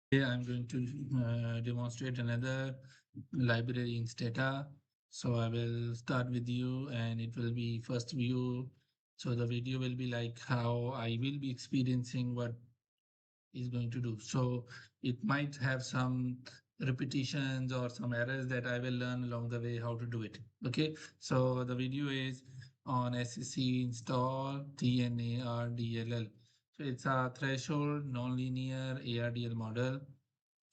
Here I'm going to demonstrate another library in stata. So I will start with you and it will be first view. So the video will be like how I will be experiencing what is going to do. So it might have some repetitions or some errors that I will learn along the way how to do it. Okay. So the video is on SEC install TNARDLL. So it's a threshold nonlinear ARDL model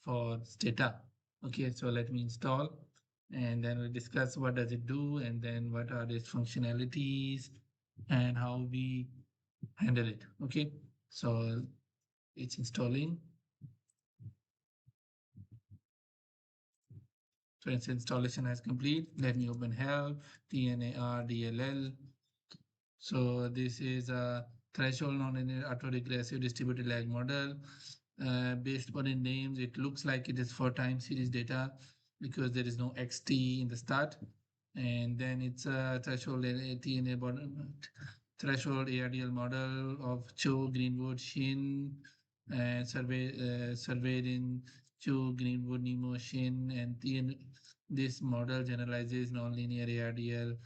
for stata. Okay, so let me install and then we'll discuss what does it do and then what are its functionalities and how we handle it. Okay, so it's installing. So its installation has complete. Let me open help, TNARDLL. So this is a threshold nonlinear autoregressive distributed lag model. Based upon the names, it looks like it is for time series data because there is no XT in the start. And then it's a threshold TNA threshold ARDL model of Cho, Greenwood, Shin, surveyed in Cho, Greenwood, Nemo, Shin, and this model generalizes nonlinear ARDL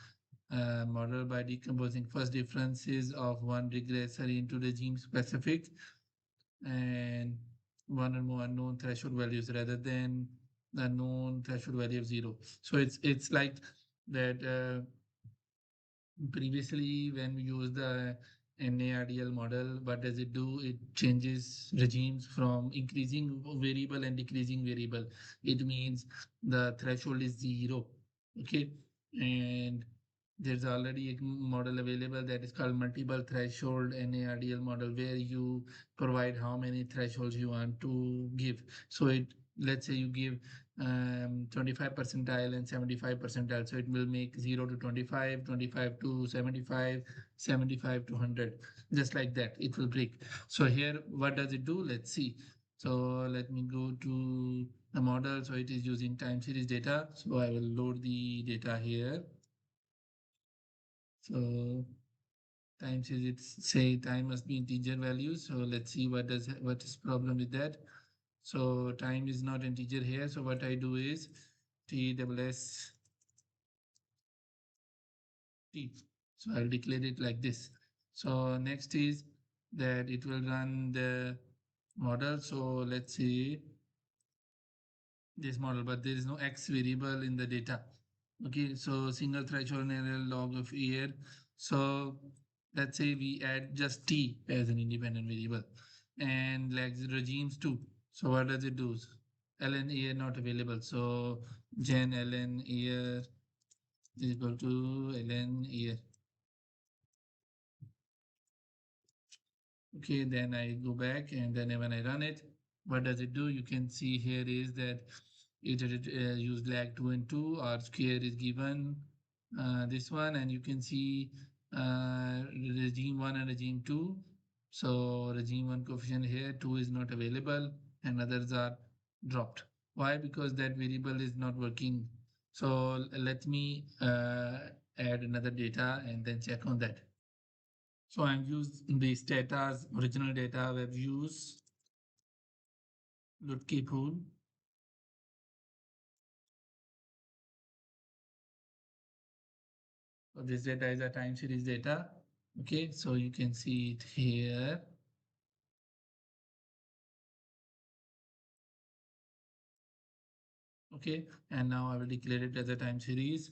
model by decomposing first differences of one regressor into regime specific and one or more unknown threshold values rather than the known threshold value of zero. So it's like that previously when we use the NARDL model, what does it do? It changes regimes from increasing variable and decreasing variable. It means the threshold is zero. Okay. And there's already a model available that is called multiple threshold NARDL model where you provide how many thresholds you want to give. So it let's say you give 25 percentile and 75 percentile. So it will make 0 to 25, 25 to 75, 75 to 100. Just like that, it will break. So here, what does it do? Let's see. So let me go to the model. So it is using time series data. So I will load the data here. So time says it's say time must be integer value. So let's see what is problem with that. So time is not integer here. So what I do is t double s t. So I'll declare it like this. So next is that it will run the model. So let's say this model, but there is no x variable in the data. Okay, so single threshold error log of year. So let's say we add just t as an independent variable and like regimes too. So what does it do? ln year not available. So gen ln year is equal to ln year. Okay, then I go back and then when I run it, what does it do? You can see here is that it use lag 2 and 2 or square is given this one and you can see regime 1 and regime 2. So regime 1 coefficient here 2 is not available and others are dropped. Why? Because that variable is not working. So let me add another data and then check on that. So I'm using the stata's original data web views Lutke pool. So this data is a time series data. Okay, so you can see it here. Okay, and now I will declare it as a time series.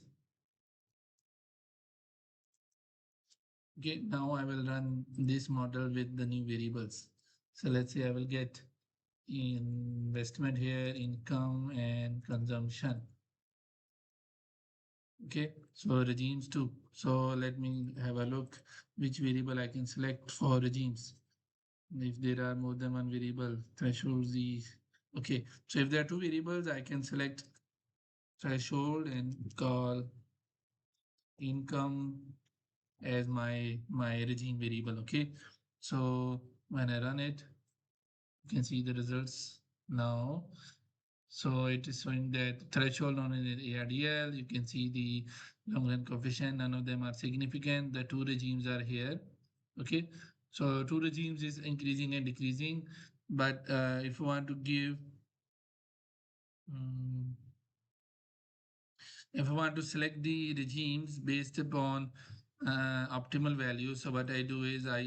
Okay, now I will run this model with the new variables. So let's say I will get investment here, income and consumption. Okay, so regimes too. So let me have a look which variable I can select for regimes. If there are more than one variable, thresholds is okay. So if there are two variables, I can select threshold and call income as my regime variable. Okay. So when I run it, you can see the results now. So it is showing that threshold on an ARDL. You can see the long run coefficient. None of them are significant. The two regimes are here. Okay. So two regimes is increasing and decreasing. But if you want to give, um, if I want to select the regimes based upon optimal value, so what I do is I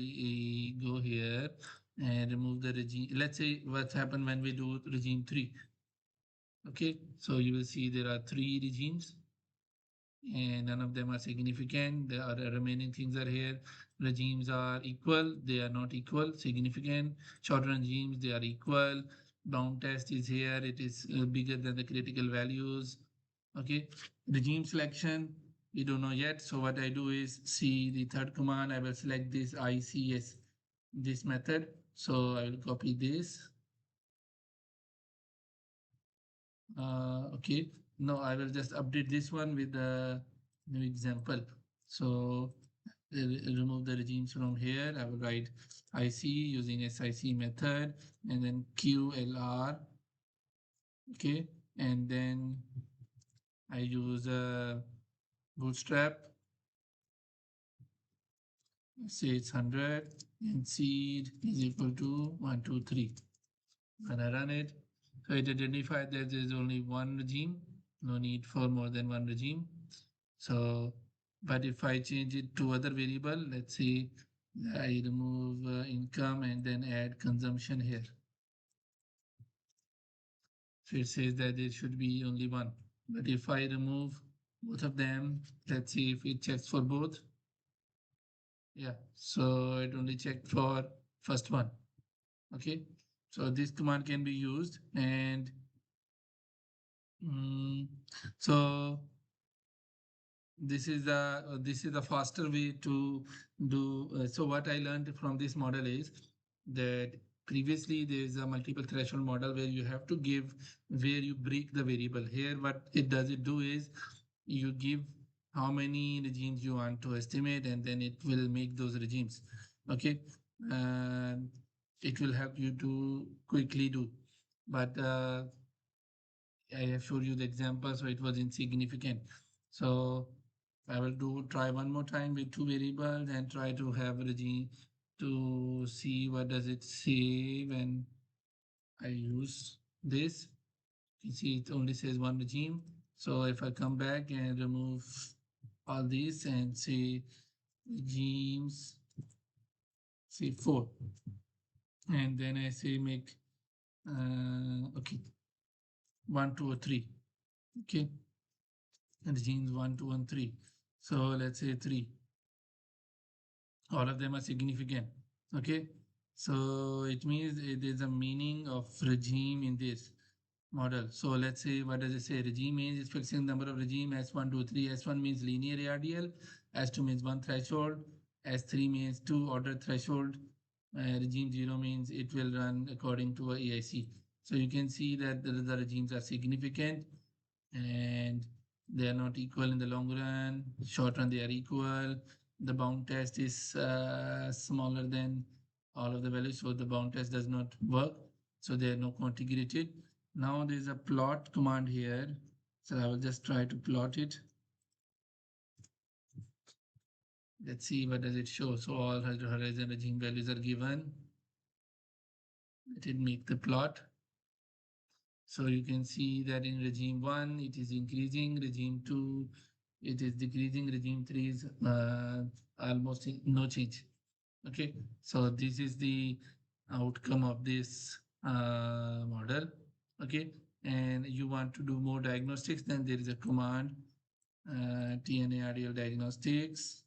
go here and remove the regime. Let's say what's happened when we do regime 3. Okay, so you will see there are 3 regimes and none of them are significant. The other remaining things are here. Regimes are equal, they are not equal, significant. Short regimes, they are equal. Bound test is here, it is bigger than the critical values. Okay, regime selection, we don't know yet. So what I do is see the third command, I will select this ICS, this method. So I will copy this. Okay, no, I will just update this one with the new example. So remove the regimes from here. I will write IC using SIC method and then QLR. Okay, and then I use a bootstrap. Say it's 100 and seed is equal to 123. When I run it, so it identified that there is only one regime, no need for more than one regime. So, but if I change it to other variable, let's say I remove income and then add consumption here. So it says that there should be only one. But if I remove both of them, let's see if it checks for both. Yeah, so it only checked for first one. Okay, so this command can be used and so this is the faster way to do. So what I learned from this model is that previously there is a multiple threshold model where you have to give where you break the variable. Here what it does it do is you give how many regimes you want to estimate and then it will make those regimes. Okay, and it will help you to quickly do. But I have showed you the example, so it was insignificant. So I will try one more time with 2 variables and try to have a regime to see what does it say when I use this. You see it only says one regime. So if I come back and remove all these and say regimes, say 4, and then I say make okay 1, 2, or 3. Okay, and regimes 1, 2, and 3. So let's say 3. All of them are significant. Okay, so it means there's a meaning of regime in this model. So let's say, what does it say? Regime means it's fixing number of regime S1, 2, 3. S1 means linear ARDL, S2 means one threshold, S3 means two order threshold, regime 0 means it will run according to a AIC. So you can see that the regimes are significant and they are not equal in the long run. Short run, they are equal. The bound test is smaller than all of the values, so the bound test does not work. So they are no contiguous. Now there is a plot command here. So I will just try to plot it. Let's see what does it show. So all horizon regime values are given. Let it make the plot. So you can see that in regime 1, it is increasing, regime 2, it is decreasing, regime 3 is almost no change. Okay, so this is the outcome of this model. Okay, and you want to do more diagnostics, then there is a command TNARDL diagnostics.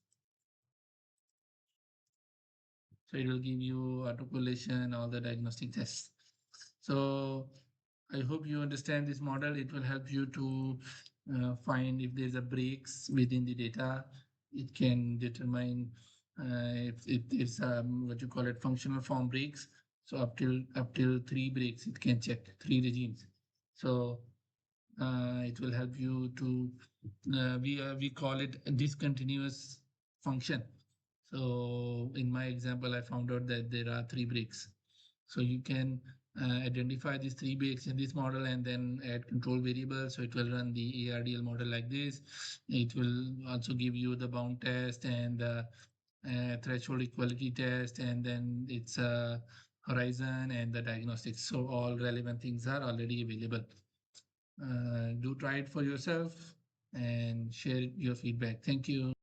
So it will give you autocorrelation, all the diagnostic tests. So I hope you understand this model. It will help you to find if there's a breaks within the data. It can determine if there's what you call it functional form breaks. So up till 3 breaks, it can check 3 regimes. So it will help you to we call it a discontinuous function. So in my example, I found out that there are 3 breaks. So you can identify these 3 breaks in this model and then add control variables. So it will run the ARDL model like this. It will also give you the bound test and the threshold equality test, and then it's horizon and the diagnostics. So all relevant things are already available. Do try it for yourself and share your feedback. Thank you.